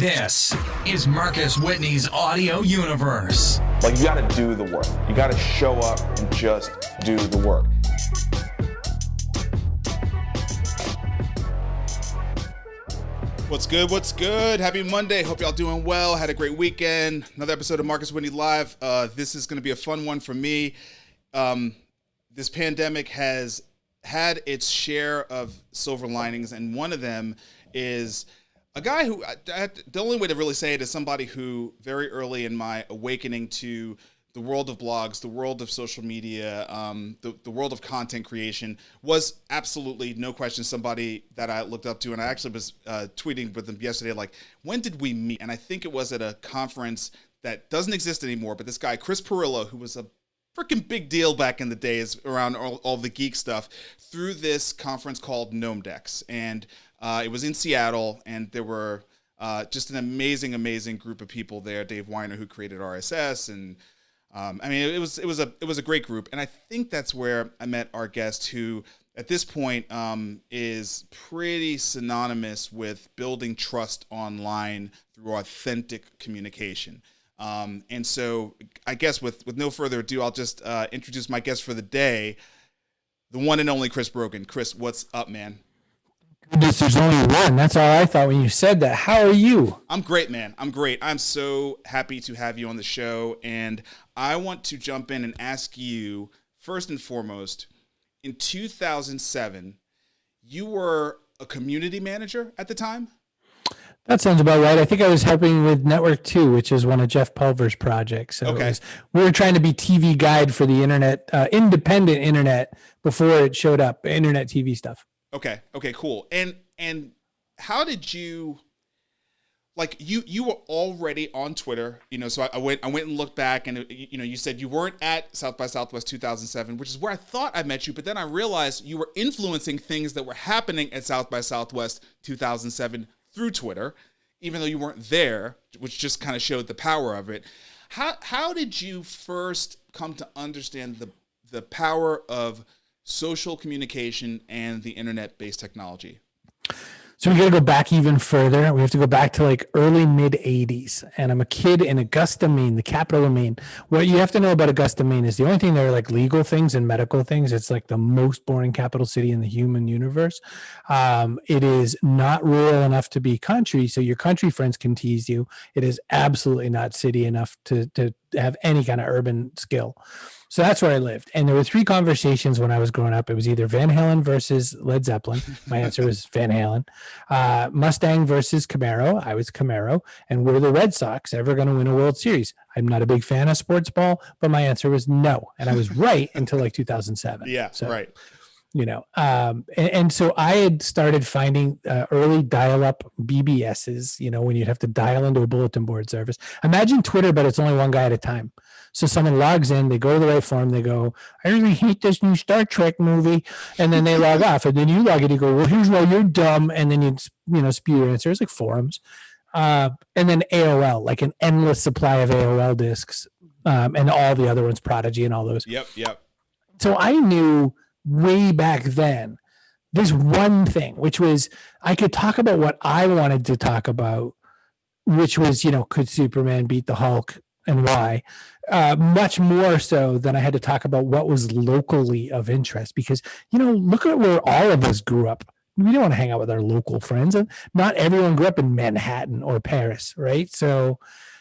This is Marcus Whitney's audio universe. Like, you gotta do the work. You gotta show up and just do the work. What's good? What's good? Happy Monday. Hope y'all doing well. Had a great weekend. Another episode of Marcus Whitney Live. This is going to be a fun one for me. This pandemic has had its share of silver linings, and one of them is a guy who, the only way to really say it is somebody who very early in my awakening to the world of blogs, the world of social media, the world of content creation was absolutely, no question, somebody that I looked up to. And I actually was tweeting with him yesterday, like, when did we meet? And I think it was at a conference that doesn't exist anymore, but this guy, Chris Pirillo, who was a freaking big deal back in the days around all the geek stuff, through this conference called Gnomedex. And it was in Seattle, and there were just an amazing group of people there. Dave Weiner, who created RSS, and I mean, it was a great group. And I think that's where I met our guest, who at this point is pretty synonymous with building trust online through authentic communication. And so I guess with no further ado, I'll just introduce my guest for the day, the one and only Chris Brogan. Chris, what's up, man? Goodness, there's only one. That's all I thought when you said that. How are you? I'm great, man. I'm great. I'm so happy to have you on the show. And I want to jump in and ask you, first and foremost, in 2007, you were a community manager at the time? That sounds about right. I think I was helping with Network 2, which is one of Jeff Pulver's projects. So okay. We were trying to be TV guide for the internet, independent internet, before it showed up, internet TV stuff. Okay, cool. And how did you, like, you were already on Twitter, you know, so I went and looked back, and you know, you said you weren't at South by Southwest 2007, which is where I thought I met you, but then I realized you were influencing things that were happening at South by Southwest 2007 through Twitter, even though you weren't there, which just kind of showed the power of it. How did you first come to understand the power of social communication and the internet-based technology? So we got to go back even further. We have to go back to like early mid 80s. And I'm a kid in Augusta, Maine, the capital of Maine. What you have to know about Augusta, Maine is the only thing there are like legal things and medical things. It's like the most boring capital city in the human universe. It is not rural enough to be country, so your country friends can tease you. It is absolutely not city enough to have any kind of urban skill. So that's where I lived. And there were three conversations when I was growing up. It was either Van Halen versus Led Zeppelin. My answer was Van Halen. Mustang versus Camaro. I was Camaro. And were the Red Sox ever going to win a World Series? I'm not a big fan of sports ball, but my answer was no. And I was right until like 2007. Yeah, so, right. You know, and so I had started finding early dial-up BBSs, you know, when you'd have to dial into a bulletin board service. Imagine Twitter, but it's only one guy at a time. So someone logs in, they go to the right form, they go, I really hate this new Star Trek movie, and then they log off. And then you log in, you go, well, here's why you're dumb, and then you spew your answers, like forums. And then AOL, like an endless supply of AOL discs, and all the other ones, Prodigy and all those. Yep. So I knew way back then this one thing, which was I could talk about what I wanted to talk about, which was, you know, could Superman beat the Hulk and why, much more so than I had to talk about what was locally of interest. Because, you know, look at where all of us grew up. We don't want to hang out with our local friends. And not everyone grew up in Manhattan or Paris, right? So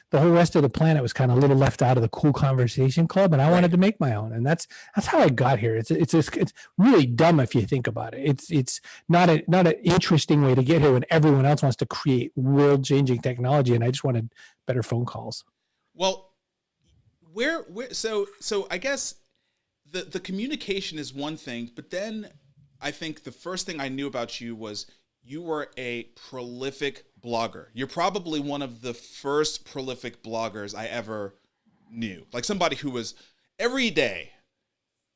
the whole rest of the planet was kind of a little left out of the cool conversation club, and I wanted to make my own. And that's how I got here. It's really dumb if you think about it. It's not an interesting way to get here when everyone else wants to create world-changing technology, and I just wanted better phone calls. Well, so I guess the communication is one thing, but then I think the first thing I knew about you was you were a prolific blogger. You're probably one of the first prolific bloggers I ever knew. Like somebody who was every day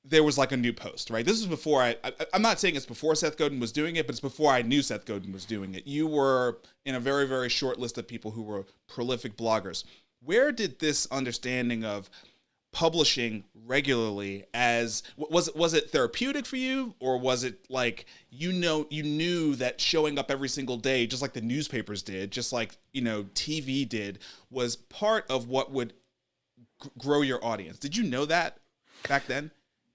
there was like a new post, right? This is before I'm not saying it's before Seth Godin was doing it, but it's before I knew Seth Godin was doing it. You were in a very, very short list of people who were prolific bloggers. Where did this understanding of publishing regularly as was it therapeutic for you, or was it like you knew that showing up every single day, just like the newspapers did, just like TV did, was part of what would grow your audience? Did you know that back then?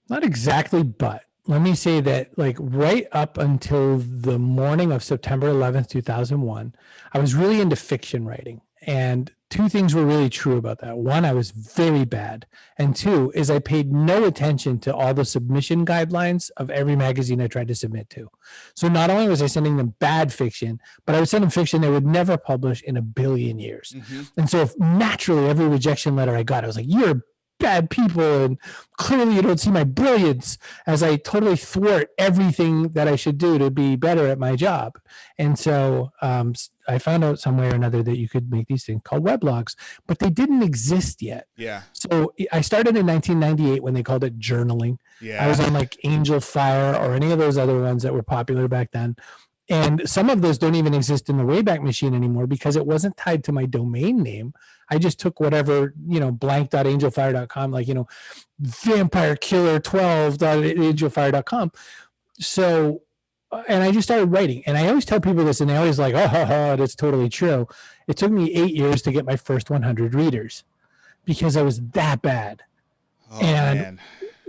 Not exactly, but let me say that like right up until the morning of September 11th, 2001, I was really into fiction writing. And two things were really true about that. One, I was very bad. And two is I paid no attention to all the submission guidelines of every magazine I tried to submit to. So not only was I sending them bad fiction, but I was sending fiction they would never publish in a billion years. Mm-hmm. And so naturally, every rejection letter I got, I was like, you're bad people, and clearly you don't see my brilliance, as I totally thwart everything that I should do to be better at my job. And so I found out some way or another that you could make these things called weblogs, but they didn't exist yet. Yeah. So I started in 1998 when they called it journaling. Yeah. I was on like Angel Fire or any of those other ones that were popular back then. And some of those don't even exist in the Wayback Machine anymore because it wasn't tied to my domain name. I just took whatever, blank.angelfire.com, like, vampire killer 12.angelfire.com. So, and I just started writing. And I always tell people this, and they always like, oh, that's totally true. It took me 8 years to get my first 100 readers because I was that bad. Oh, man.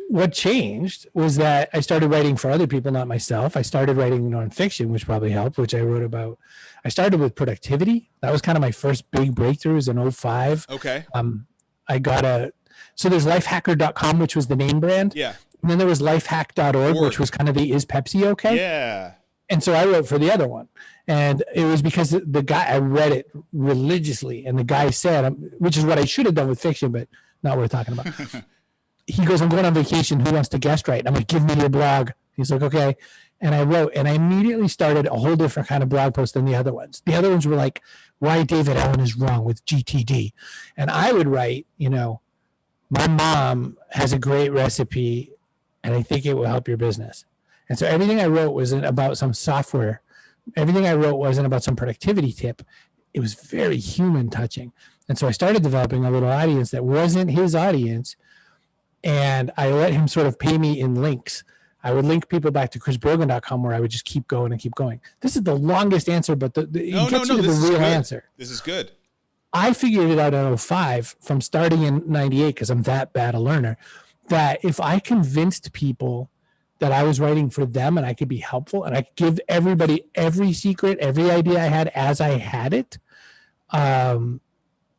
What changed was that I started writing for other people, not myself. I started writing nonfiction, which probably helped, which I wrote about. I started with productivity. That was kind of my first big breakthroughs in 2005. Okay. So there's lifehacker.com, which was the name brand. Yeah. And then there was lifehack.org, which was kind of the Is Pepsi okay? Yeah. And so I wrote for the other one. And it was because the guy, I read it religiously. And the guy said, which is what I should have done with fiction, but not worth talking about. He goes, I'm going on vacation. Who wants to guest write? I'm like, give me your blog. He's like, okay. And I wrote, and I immediately started a whole different kind of blog post than the other ones. The other ones were like, why David Allen is wrong with GTD. And I would write, my mom has a great recipe and I think it will help your business. And so everything I wrote wasn't about some software. Everything I wrote wasn't about some productivity tip. It was very human touching. And so I started developing a little audience that wasn't his audience. And I let him sort of pay me in links. I would link people back to chrisbrogan.com where I would just keep going and keep going. This is the longest answer, but it gets you to the real answer. This is good. I figured it out in 2005 from starting in 98 because I'm that bad a learner, that if I convinced people that I was writing for them and I could be helpful and I could give everybody every secret, every idea I had as I had it,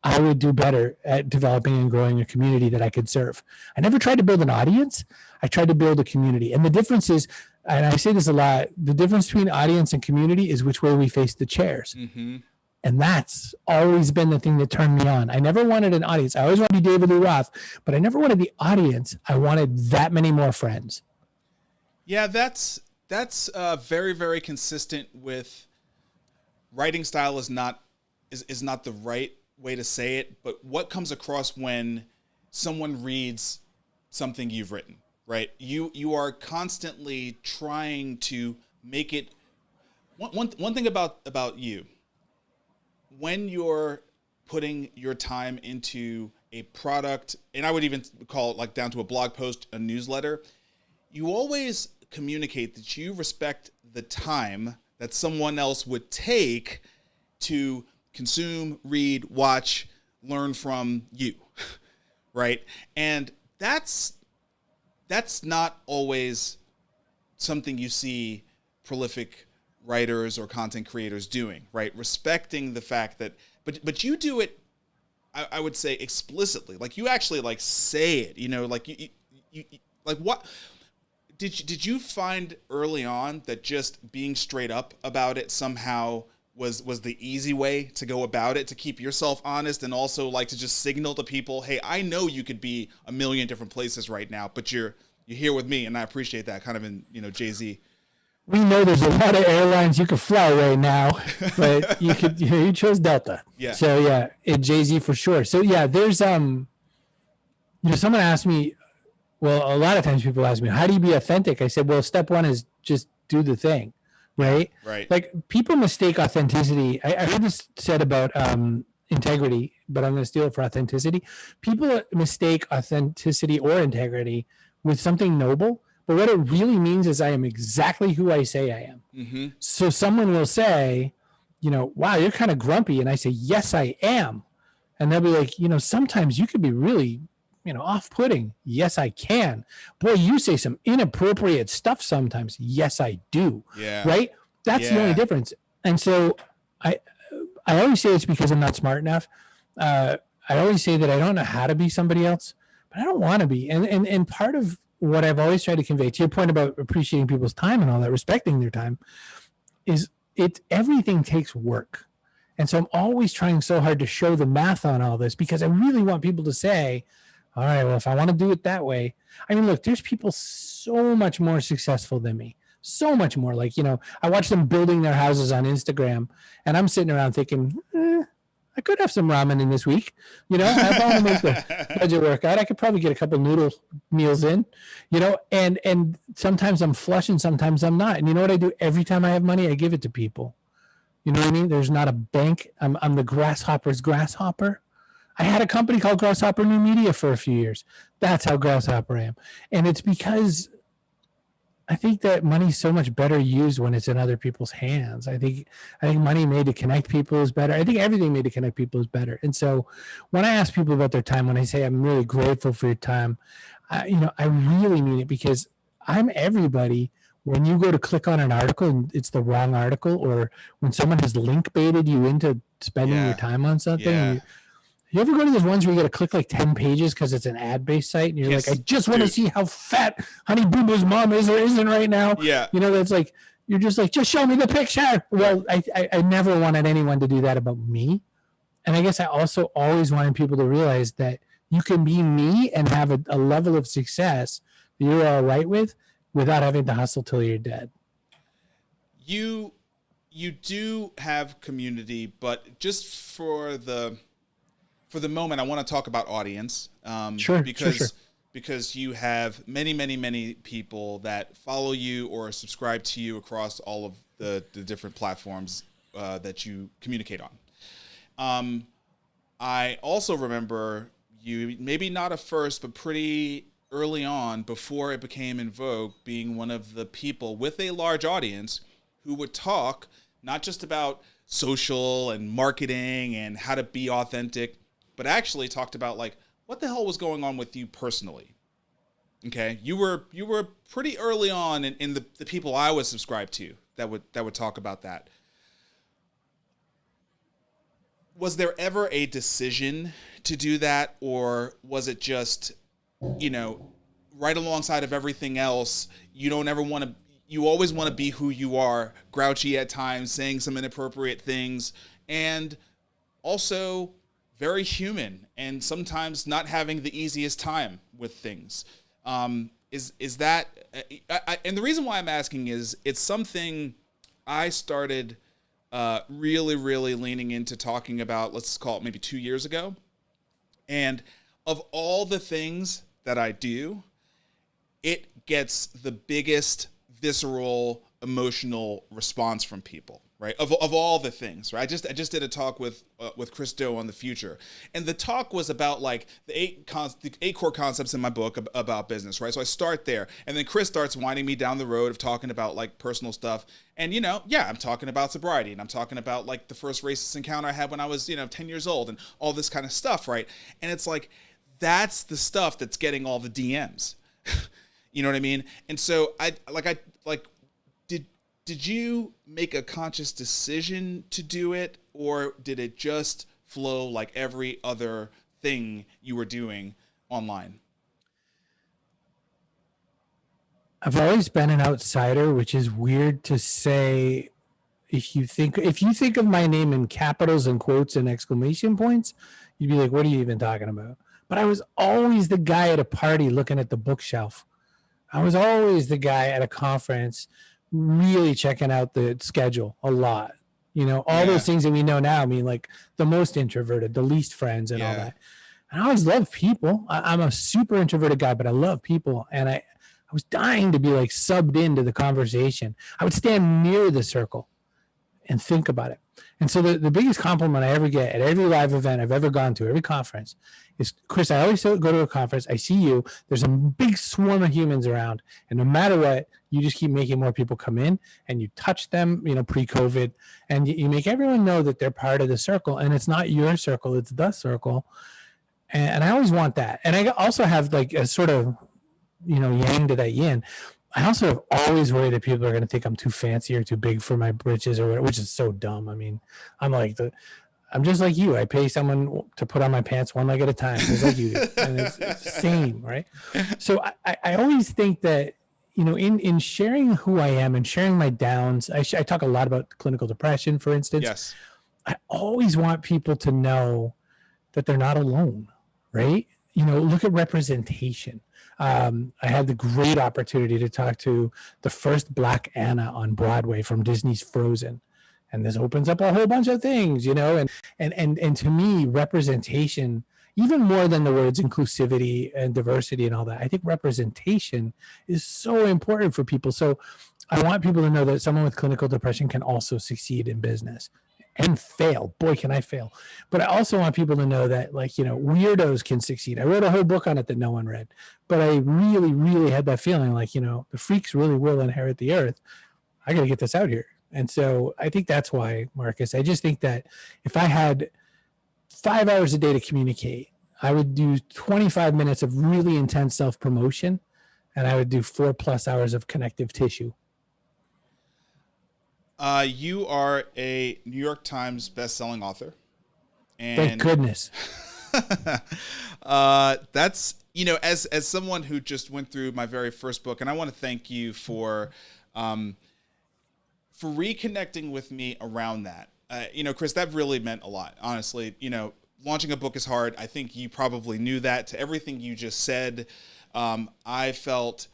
I would do better at developing and growing a community that I could serve. I never tried to build an audience. I tried to build a community. And the difference is, and I say this a lot, the difference between audience and community is which way we face the chairs. Mm-hmm. And that's always been the thing that turned me on. I never wanted an audience. I always wanted to be David Lee Roth, but I never wanted the audience. I wanted that many more friends. Yeah, that's very, very consistent with writing style is not the right way to say it, but what comes across when someone reads something you've written, right? You are constantly trying to make it one thing about you. When you're putting your time into a product, and I would even call it like down to a blog post, a newsletter, you always communicate that you respect the time that someone else would take to consume, read, watch, learn from you, right? And that's not always something you see prolific writers or content creators doing, right? Respecting the fact that, but you do it, I would say explicitly, like you actually like say it, like you like what did you find early on that just being straight up about it somehow was the easy way to go about it, to keep yourself honest and also like to just signal to people, hey, I know you could be a million different places right now, but you're here with me, and I appreciate that, kind of in Jay-Z. We know there's a lot of airlines you could fly right now, but you chose Delta. Yeah. So yeah, Jay-Z for sure. So yeah, there's someone asked me, well, a lot of times people ask me, how do you be authentic? I said, well, step one is just do the thing. Right. Right. Like people mistake authenticity. I heard this said about integrity. but I'm going to steal it for authenticity. People mistake authenticity or integrity with something noble, but what it really means is I am exactly who I say I am. Mm-hmm. So someone will say, wow, you're kind of grumpy. And I say, yes, I am. And they'll be like, sometimes you could be really, off-putting. Yes, I can. Boy, you say some inappropriate stuff sometimes. Yes, I do. Yeah. Right? That's the only difference. And so I always say it's because I'm not smart enough. I always say that I don't know how to be somebody else, but I don't want to be. And part of what I've always tried to convey, to your point about appreciating people's time and all that, respecting their time, is everything takes work. And so I'm always trying so hard to show the math on all this, because I really want people to say, all right, well, if I want to do it that way, I mean, look, there's people so much more successful than me, so much more. Like, I watch them building their houses on Instagram, and I'm sitting around thinking, I could have some ramen in this week. I want to make the budget work out. I could probably get a couple noodle meals in, and sometimes I'm flush and sometimes I'm not. And you know what I do every time I have money? I give it to people. You know what I mean? There's not a bank. I'm the grasshopper's grasshopper. I had a company called Grasshopper New Media for a few years. That's how grasshopper I am. And it's because I think that money's so much better used when it's in other people's hands. I think money made to connect people is better. I think everything made to connect people is better. And so when I ask people about their time, when I say I'm really grateful for your time, I really mean it, because I'm everybody. When you go to click on an article and it's the wrong article, or when someone has link baited you into spending your time on something. Yeah. You ever go to those ones where you got to click like 10 pages because it's an ad-based site, and you're like, I just want to see how fat Honey Boo Boo's mom is or isn't right now. Yeah. That's like, you're just like, just show me the picture. Well, I never wanted anyone to do that about me. And I guess I also always wanted people to realize that you can be me and have a level of success that you're all right with without having to hustle till you're dead. You do have community, but just for the moment, I want to talk about audience. Sure. Because you have many, many, many people that follow you or subscribe to you across all of the different platforms that you communicate on. I also remember you, maybe not at first, but pretty early on, before it became in vogue, being one of the people with a large audience who would talk not just about social and marketing and how to be authentic, but actually talked about like what the hell was going on with you personally. Okay, you were pretty early on in the people I was subscribed to that would talk about that. Was there ever a decision to do that, or was it just, right alongside of everything else? You always want to be who you are, grouchy at times, saying some inappropriate things, and also very human, and sometimes not having the easiest time with things. Is that, and the reason why I'm asking is it's something I started really, really leaning into talking about, let's call it maybe 2 years ago. And of all the things that I do, it gets the biggest visceral emotional response from people, right? Of all the things, right? I just did a talk with Chris Do on the future, and the talk was about like the eight core concepts in my book about business, right? So I start there, and then Chris starts winding me down the road of talking about like personal stuff, and I'm talking about sobriety, and I'm talking about like the first racist encounter I had when I was 10 years old, and all this kind of stuff, right? And it's like that's the stuff that's getting all the DMs. You know what I mean? And so did you make a conscious decision to do it, or did it just flow like every other thing you were doing online? I've always been an outsider, which is weird to say. If you think of my name in capitals and quotes and exclamation points, you'd be like, what are you even talking about? But I was always the guy at a party looking at the bookshelf. I was always the guy at a conference really checking out the schedule a lot. All those things that we know now. I mean, like the most introverted, the least friends, and all that. And I always loved people. I'm a super introverted guy, but I love people. And I was dying to be like subbed into the conversation. I would stand near the circle and think about it. And so the biggest compliment I ever get at every live event I've ever gone to, every conference, is, Chris, I always go to a conference, I see you, there's a big swarm of humans around, and no matter what, you just keep making more people come in, and you touch them, pre-COVID, and you make everyone know that they're part of the circle, and it's not your circle, it's the circle. And I always want that. And I also have like a sort of, yang to that yin. I also have always worried that people are going to think I'm too fancy or too big for my britches, or whatever, which is so dumb. I mean, I'm just like you. I pay someone to put on my pants one leg at a time, just like you do. And it's the same, right? So I always think that, in sharing who I am and sharing my downs, I talk a lot about clinical depression, for instance. Yes. I always want people to know that they're not alone, right? Look at representation. I had the great opportunity to talk to the first Black Anna on Broadway from Disney's Frozen. And this opens up a whole bunch of things, and to me, representation, even more than the words inclusivity and diversity and all that, I think representation is so important for people. So I want people to know that someone with clinical depression can also succeed in business and fail. Boy, can I fail. But I also want people to know that, weirdos can succeed. I wrote a whole book on it that no one read, but I really, really had that feeling the freaks really will inherit the earth. I got to get this out here. And so I think that's why, Marcus, I just think that if I had 5 hours a day to communicate, I would do 25 minutes of really intense self-promotion, and I would do 4+ hours of connective tissue. You are a New York Times bestselling author. And thank goodness. That's, as someone who just went through my very first book, and I want to thank you for reconnecting with me around that. Chris, that really meant a lot, honestly. Launching a book is hard. I think you probably knew that. To everything you just said, I felt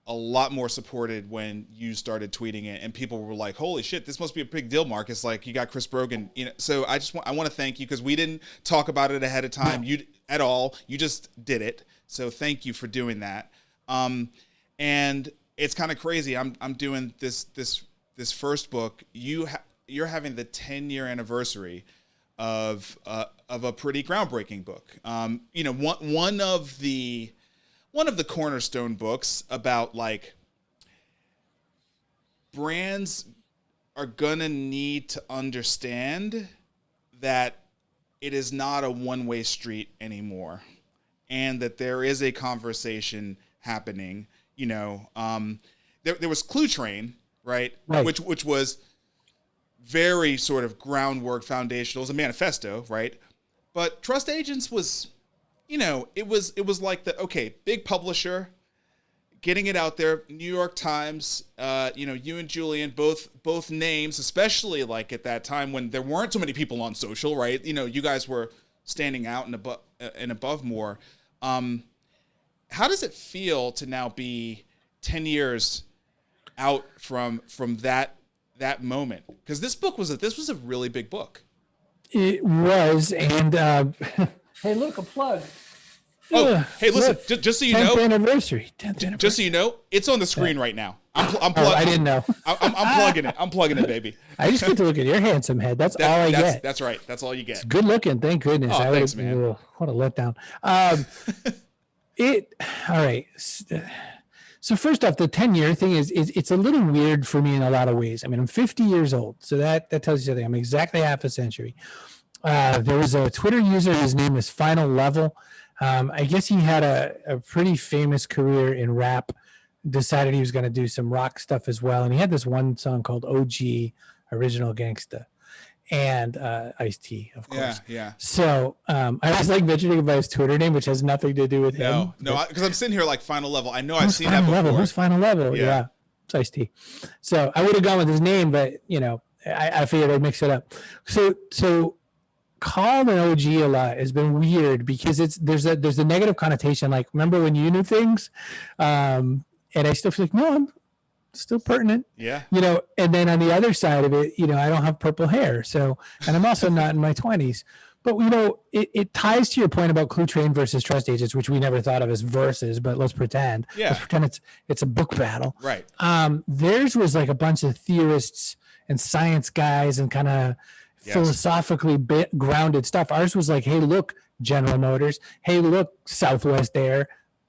a lot more supported when you started tweeting it, and people were like, holy shit, this must be a big deal, Marcus. Like, you got Chris Brogan, so I want to thank you, because we didn't talk about it ahead of time at all. You just did it. So thank you for doing that. And it's kind of crazy. I'm doing this first book. You're having the 10-year anniversary of a pretty groundbreaking book. One of the cornerstone books about, like, brands are gonna need to understand that it is not a one-way street anymore, and that there is a conversation happening. There was Clue Train, right? Which was very sort of groundwork, foundational. It was a manifesto, right? But Trust Agents was, it was like big publisher, getting it out there. New York Times, you and Julian, both names, especially like at that time when there weren't so many people on social, right? You guys were standing out and above more. How does it feel to now be 10 years out from that moment? Because this was a really big book. It was, and hey, look, a plug. Oh, hey, listen, just so you know, 10th anniversary. Just so you know, it's on the screen right now. I'm I didn't know. I'm plugging it. I'm plugging it, baby. I just get to look at your handsome head. That's all I get. That's right. That's all you get. It's good looking. Thank goodness. Oh, thanks, man. What a letdown. All right. So first off, the 10-year thing is it's a little weird for me in a lot of ways. I mean, I'm 50 years old, so that tells you something. I'm exactly half a century. There was a Twitter user, his name is Final Level. I guess he had a pretty famous career in rap, decided he was going to do some rock stuff as well. And he had this one song called OG, Original Gangsta, and Ice-T, of course. Yeah. So I was like mentioning about his Twitter name, which has nothing to do with him. No, because I'm sitting here like Final Level. I know I've seen that before. Who's Final Level? Yeah. It's Ice-T. So I would have gone with his name, but I figured I'd mix it up. So called an OG a lot has been weird because there's a negative connotation. Like, remember when you knew things? And I still feel like, no, I'm still pertinent. Yeah. And then on the other side of it, I don't have purple hair. So, and I'm also not in my 20s. But, it ties to your point about Clue Train versus Trust Agents, which we never thought of as verses, but let's pretend. Yeah. Let's pretend it's a book battle. Right. Theirs was like a bunch of theorists and science guys and kind of philosophically grounded stuff. Ours was like, hey, look, General Motors. Hey, look, Southwest Air,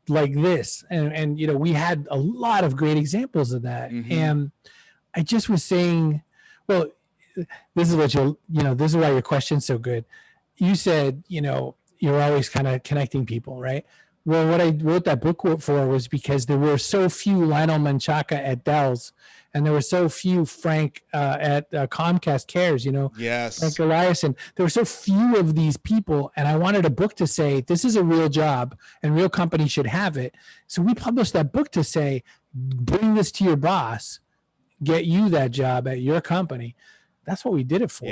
like this. And you know, we had a lot of great examples of that. And I just was saying, well, this is what this is why your question's so good. You said, you know, you're always kind of connecting people, right? Well, what I wrote that book for was because there were so few Lionel Menchaca at Dell's, and there were so few Frank at Comcast Cares, you know, Frank Eliason. There were so few of these people, and I wanted a book to say, this is a real job, and real companies should have it. So we published that book to say, bring this to your boss, get you that job at your company. That's what we did it for.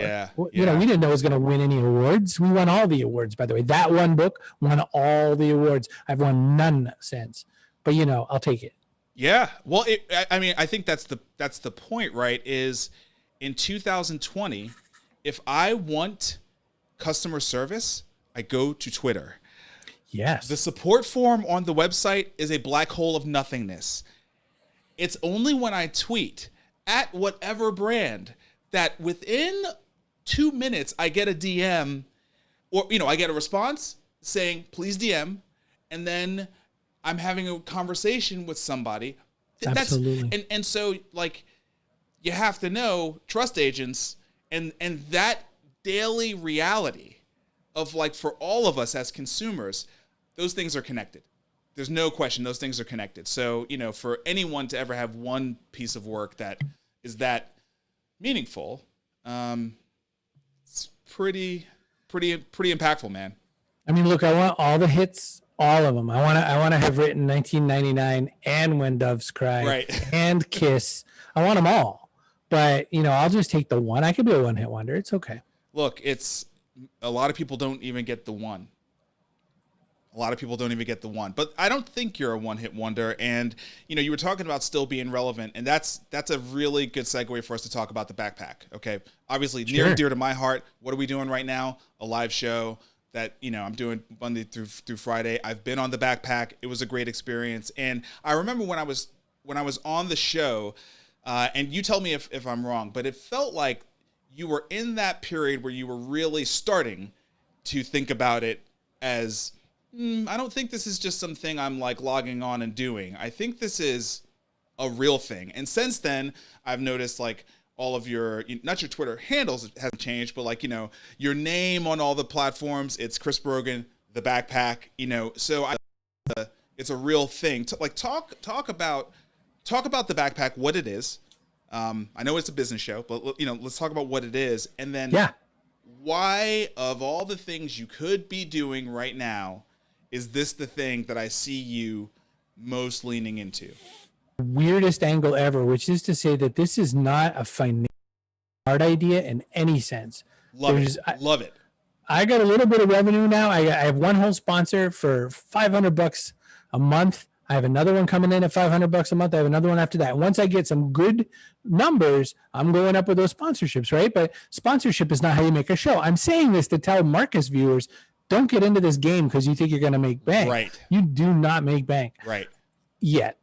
You know, we didn't know it was going to win any awards. We won all the awards, by the way. That one book won all the awards. I've won none since, but you know, I'll take it. Yeah. Well, I mean, I think that's the point, right? Is in 2020, if I want customer service, I go to Twitter. Yes. The support form on the website is a black hole of nothingness. It's only when I tweet at whatever brand that within 2 minutes I get a DM, or you know, I get a response saying please DM, and then I'm having a conversation with somebody. Absolutely. And so like you have to know trust agents and that daily reality of like for all of us as consumers, those things are connected. There's no question those things are connected. So, you know, for anyone to ever have one piece of work that is that meaningful, it's pretty impactful, man. I mean, look, I want all the hits, all of them. I want to have written 1999 and When Doves Cry, right, and Kiss. I want them all, but you know, I'll just take the one. I could be a one-hit wonder. It's okay. Look, it's a lot of people don't even get the one. A lot of people don't even get the one, but I don't think you're a one-hit wonder. And, you know, you were talking about still being relevant, and that's a really good segue for us to talk about the backpack. Okay. Obviously near and dear to my heart. What are we doing right now? A live show that, you know, I'm doing Monday through Friday. I've been on the backpack. It was a great experience. And I remember when I was on the show, and you tell me if I'm wrong, but it felt like you were in that period where you were really starting to think about it as, I don't think this is just something I'm like logging on and doing. I think this is a real thing. And since then, I've noticed like all of your, not your Twitter handles haven't changed, but like, you know, your name on all the platforms, it's Chris Brogan, the backpack, you know, so it's a real thing. Like talk about the backpack, what it is. I know it's a business show, but you know, let's talk about what it is. And then why of all the things you could be doing right now, is this the thing that I see you most leaning into? Weirdest angle ever, which is to say that this is not a financial art idea in any sense. Love it. I got a little bit of revenue now. I have one whole sponsor for $500 a month. I have another one coming in at $500 a month. I have another one after that. Once I get some good numbers, I'm going up with those sponsorships, right? But sponsorship is not how you make a show. I'm saying this to tell Marcus viewers, don't get into this game because you think you're going to make bank. Right. You do not make bank. Right. Yet.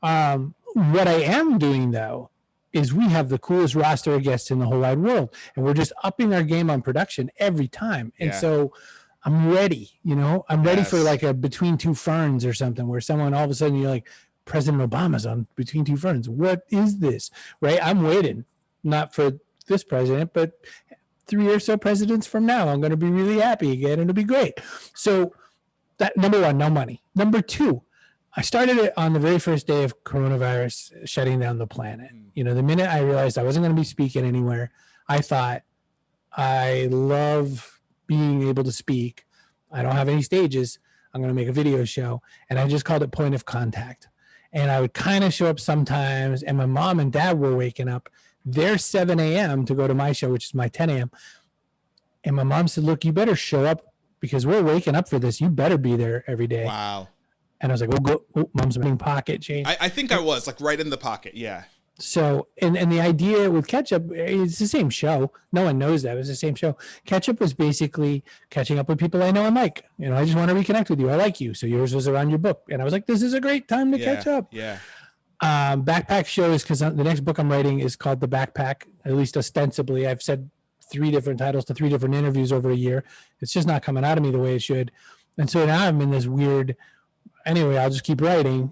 What I am doing, though, is we have the coolest roster of guests in the whole wide world. And we're just upping our game on production every time. And so I'm ready, you know. I'm ready for like a Between Two Ferns or something where someone all of a sudden you're like, President Obama's on Between Two Ferns. What is this? Right? I'm waiting. Not for this president, but 3 or so presidents from now, I'm going to be really happy again, and it'll be great. So that, number one, no money. Number two, I started it on the very first day of coronavirus shutting down the planet. You know, the minute I realized I wasn't going to be speaking anywhere, I thought, I love being able to speak. I don't have any stages. I'm going to make a video show. And I just called it Point of Contact. And I would kind of show up sometimes, and my mom and dad were waking up. They're 7 a.m. to go to my show, which is my 10 a.m. And my mom said, look, you better show up because we're waking up for this. You better be there every day. Wow. And I was like, mom's making pocket change. I think I was like right in the pocket. Yeah. So, and the idea with Ketchup, it's the same show. No one knows that. It was the same show. Ketchup was basically catching up with people I know and like. You know, I just want to reconnect with you. I like you. So yours was around your book. And I was like, this is a great time to catch up. Yeah. Backpack shows, because the next book I'm writing is called The Backpack, at least ostensibly. I've said 3 different titles to 3 different interviews over a year. It's just not coming out of me the way it should. And so now I'm in this weird, anyway, I'll just keep writing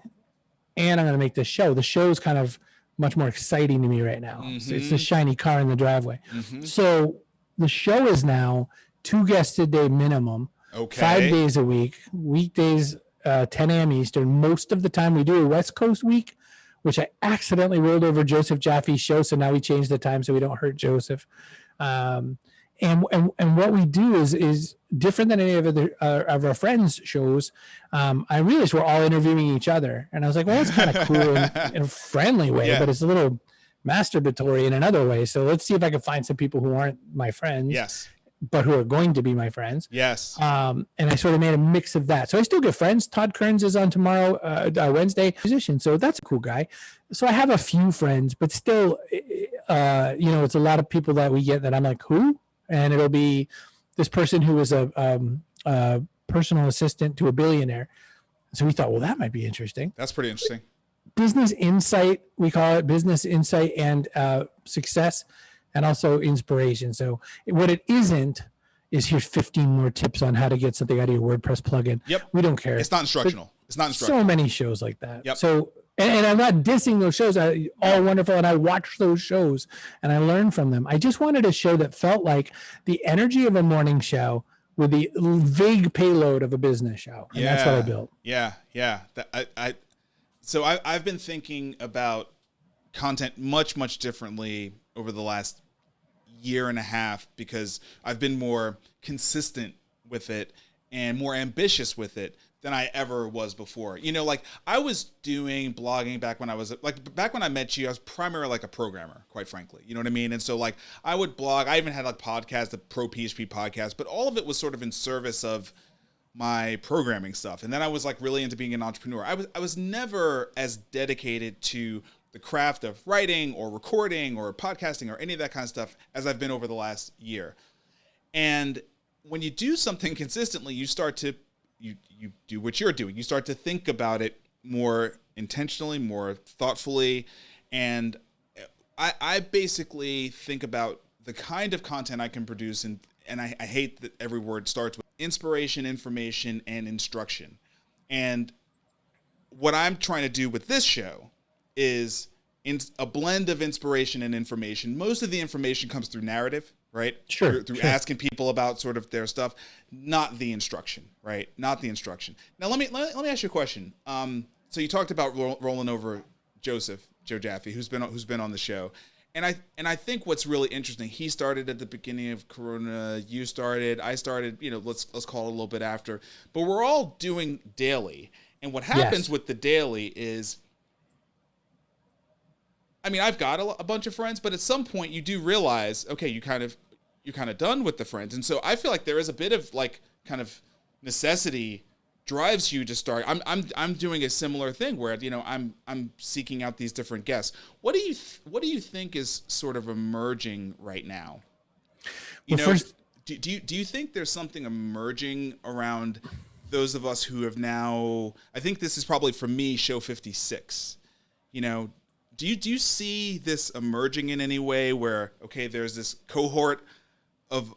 and I'm going to make this show. The show is kind of much more exciting to me right now. So it's the shiny car in the driveway. So the show is now 2 guests a day minimum, 5 days a week, weekdays, 10 a.m. Eastern. Most of the time we do a West Coast week, which I accidentally rolled over Joseph Jaffe's show. So now we changed the time so we don't hurt Joseph. And what we do is different than any of our friends' shows. I realized we're all interviewing each other, and I was like, well, that's kind of cool in a friendly way, but it's a little masturbatory in another way. So let's see if I can find some people who aren't my friends, but who are going to be my friends. And I sort of made a mix of that. So I still get friends. Todd Kearns is on tomorrow, Wednesday, musician. So that's a cool guy. So I have a few friends, but still, it's a lot of people that we get that I'm like, who? And it'll be this person who is a personal assistant to a billionaire. So we thought, well, that might be interesting. That's pretty interesting. Business insight, we call it business insight and success, and also inspiration. So what it isn't is here's 15 more tips on how to get something out of your WordPress plugin. We don't care. It's not instructional. It's not instructional. So many shows like that. So, and I'm not dissing those shows. All wonderful. And I watch those shows and I learn from them. I just wanted a show that felt like the energy of a morning show with the vague payload of a business show. And that's what I built. So I've been thinking about content much, much differently over the last year and a half because I've been more consistent with it and more ambitious with it than I ever was before. Like I was doing blogging back when I met you, I was primarily like a programmer, quite frankly. You know what I mean? And so like I would blog, I even had like podcasts, the Pro PHP podcast, but all of it was sort of in service of my programming stuff. And then I was like really into being an entrepreneur. I was never as dedicated to the craft of writing or recording or podcasting or any of that kind of stuff as I've been over the last year. And when you do something consistently, you start to, you do what you're doing. You start to think about it more intentionally, more thoughtfully. And I basically think about the kind of content I can produce. And I hate that every word starts with inspiration, information, and instruction. And what I'm trying to do with this show is in a blend of inspiration and information. Most of the information comes through narrative, right? Through asking people about sort of their stuff, not the instruction, right? Not the instruction. Now let me ask you a question. So you talked about rolling over Joe Jaffe, who's been on the show, and I think what's really interesting. He started at the beginning of Corona. You started. I started. Let's call it a little bit after. But we're all doing daily, and what happens with the daily is. I mean, I've got a bunch of friends, but at some point you do realize, okay, you're kind of done with the friends. And so I feel like there is a bit of like kind of necessity drives you to start. I'm doing a similar thing where, I'm seeking out these different guests. What do you think is sort of emerging right now? First, do you think there's something emerging around those of us who have now, I think this is probably for me, show 56, Do you see this emerging in any way where, okay, there's this cohort of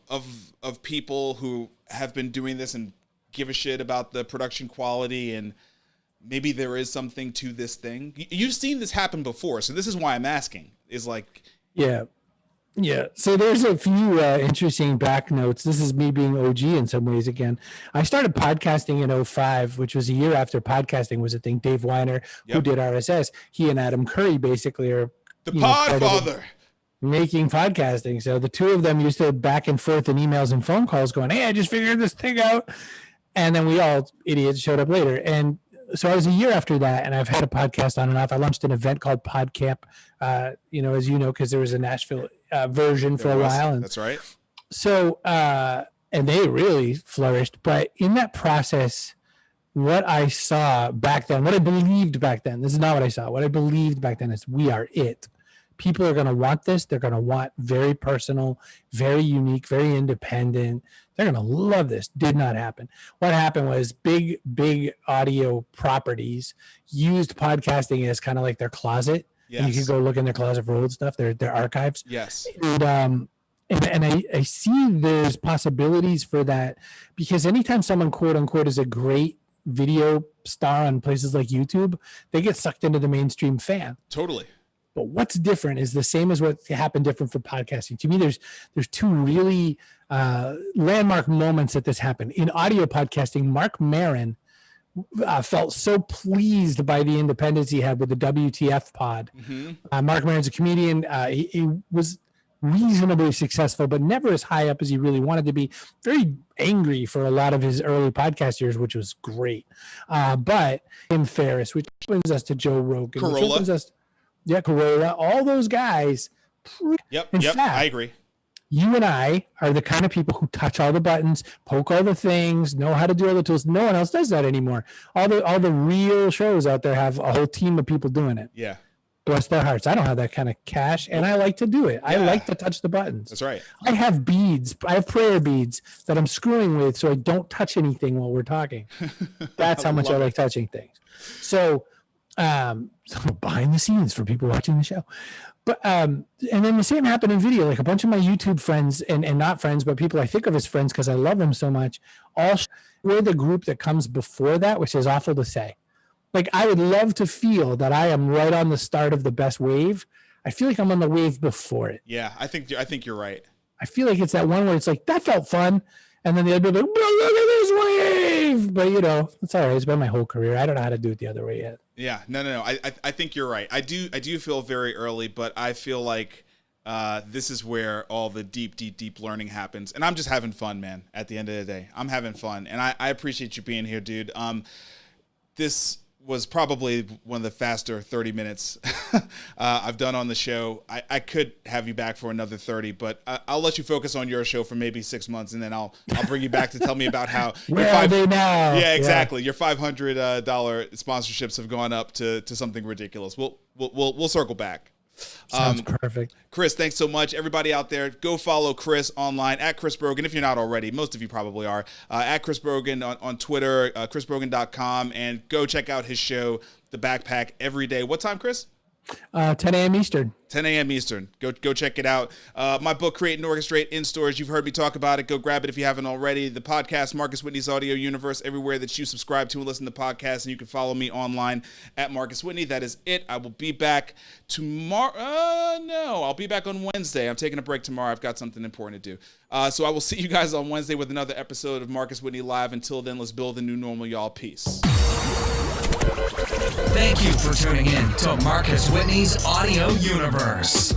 people who have been doing this and give a shit about the production quality and maybe there is something to this thing? You've seen this happen before, so this is why I'm asking. Is like... Yeah. So there's a few interesting back notes. This is me being OG in some ways again. I started podcasting in 2005, which was a year after podcasting was a thing. Dave Weiner, who did RSS, he and Adam Curry basically are the Podfather making podcasting. So the two of them used to back and forth in emails and phone calls going, hey, I just figured this thing out. And then we all idiots showed up later. And so I was a year after that, and I've had a podcast on and off. I launched an event called PodCamp, as you know, because there was a Nashville version for a while. And that's right. So, and they really flourished. But in that process, what I saw back then, what I believed back then, this is not what I saw. What I believed back then is we are it. People are going to want this. They're going to want very personal, very unique, very independent. They're going to love this. Did not happen. What happened was big audio properties used podcasting as kind of like their closet. Yes. And you could go look in their closet for old stuff, their archives. Yes. And I see there's possibilities for that, because anytime someone quote unquote is a great video star on places like YouTube, they get sucked into the mainstream fan. Totally. But what's different is the same as what happened different for podcasting. To me, there's two really landmark moments that this happened. In audio podcasting, Mark Maron felt so pleased by the independence he had with the WTF pod. Mm-hmm. Mark Maron's a comedian. He was reasonably successful, but never as high up as he really wanted to be. Very angry for a lot of his early podcast years, which was great. But Tim Ferriss, which brings us to Joe Rogan, Corolla, all those guys. Yep, fact, I agree. You and I are the kind of people who touch all the buttons, poke all the things, know how to do all the tools. No one else does that anymore. All the real shows out there have a whole team of people doing it. Yeah. Bless their hearts. I don't have that kind of cash, and I like to do it. Yeah. I like to touch the buttons. That's right. I have beads. I have prayer beads that I'm screwing with so I don't touch anything while we're talking. That's how much I like touching things. So behind the scenes for people watching the show. But and then the same happened in video. Like a bunch of my YouTube friends and not friends, but people I think of as friends because I love them so much, we're the group that comes before that, which is awful to say. Like, I would love to feel that I am right on the start of the best wave. I feel like I'm on the wave before it. Yeah, I think you're right. I feel like it's that one where it's like, that felt fun. And then the other, like, look at this wave. But, it's all right. It's been my whole career. I don't know how to do it the other way yet. Yeah, no. I think you're right. I do feel very early, but I feel like this is where all the deep learning happens. And I'm just having fun, man, at the end of the day. I'm having fun. And I appreciate you being here, dude. This was probably one of the faster 30 minutes I've done on the show. I could have you back for another 30, but I'll let you focus on your show for maybe 6 months, and then I'll bring you back to tell me about how where are they now? Yeah, exactly. Your $500 sponsorships have gone up to something ridiculous. We'll circle back. Sounds perfect. Chris, thanks so much. Everybody out there, go follow Chris online at Chris Brogan, if you're not already. Most of you probably are. At Chris Brogan on Twitter, chrisbrogan.com, and go check out his show, The Backpack, every day. What time, Chris? 10 a.m. Eastern. 10 a.m. Eastern. Go check it out. My book, Create and Orchestrate, in stores. You've heard me talk about it. Go grab it if you haven't already. The podcast, Marcus Whitney's Audio Universe, everywhere that you subscribe to and listen to podcasts. And you can follow me online at Marcus Whitney. That is it. I will be back tomorrow. No, I'll be back on Wednesday. I'm taking a break tomorrow. I've got something important to do. So I will see you guys on Wednesday with another episode of Marcus Whitney Live. Until then, let's build a new normal, y'all. Peace. Thank you for tuning in to Marcus Whitney's Audio Universe.